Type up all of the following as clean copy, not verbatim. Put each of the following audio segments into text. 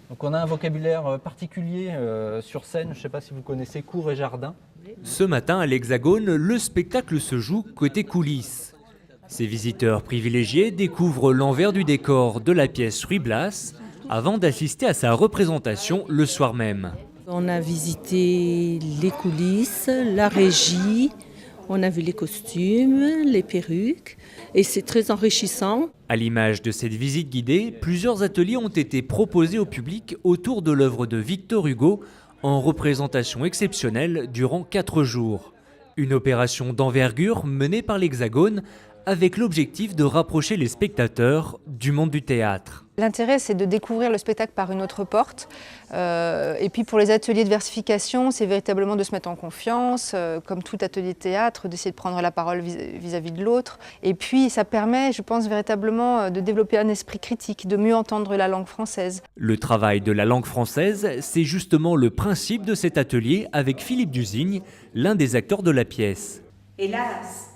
Donc on a un vocabulaire particulier sur scène, je ne sais pas si vous connaissez cour et jardin. Ce matin, à l'Hexagone, le spectacle se joue côté coulisses. Ces visiteurs privilégiés découvrent l'envers du décor de la pièce Ruy Blas avant d'assister à sa représentation le soir même. On a visité les coulisses, la régie, on a vu les costumes, les perruques et c'est très enrichissant. À l'image de cette visite guidée, plusieurs ateliers ont été proposés au public autour de l'œuvre de Victor Hugo en représentation exceptionnelle durant 4 jours. Une opération d'envergure menée par l'Hexagone avec l'objectif de rapprocher les spectateurs du monde du théâtre. L'intérêt, c'est de découvrir le spectacle par une autre porte. Et puis pour les ateliers de versification, c'est véritablement de se mettre en confiance, comme tout atelier de théâtre, d'essayer de prendre la parole vis-à-vis de l'autre. Et puis ça permet, je pense, véritablement de développer un esprit critique, de mieux entendre la langue française. Le travail de la langue française, c'est justement le principe de cet atelier avec Philippe Dusigne, l'un des acteurs de la pièce. Hélas,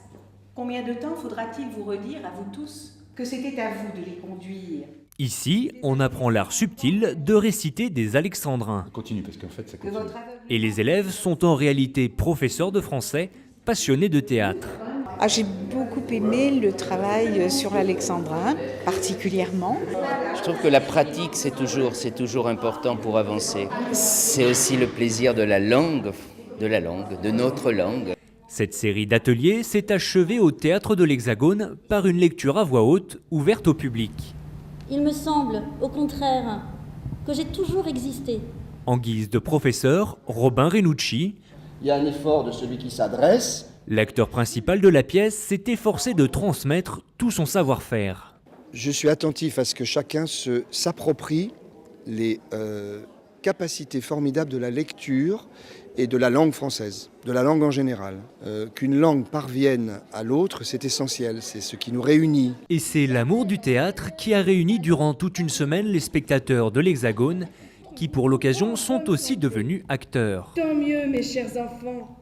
combien de temps faudra-t-il vous redire à vous tous que c'était à vous de les conduire ? Ici, on apprend l'art subtil de réciter des alexandrins. Continue, parce qu'en fait, ça continue. Et les élèves sont en réalité professeurs de français, passionnés de théâtre. J'ai beaucoup aimé le travail sur l'alexandrin, particulièrement. Je trouve que la pratique, c'est toujours important pour avancer. C'est aussi le plaisir de la langue, de notre langue. Cette série d'ateliers s'est achevée au Théâtre de l'Hexagone par une lecture à voix haute ouverte au public. Il me semble, au contraire, que j'ai toujours existé. En guise de professeur, Robin Renucci, il y a un effort de celui qui s'adresse. L'acteur principal de la pièce s'est efforcé de transmettre tout son savoir-faire. Je suis attentif à ce que chacun s'approprie les capacités formidables de la lecture et de la langue française, de la langue en général. Qu'une langue parvienne à l'autre, c'est essentiel, c'est ce qui nous réunit. Et c'est l'amour du théâtre qui a réuni durant toute une semaine les spectateurs de l'Hexagone, qui pour l'occasion sont aussi devenus acteurs. Tant mieux, mes chers enfants.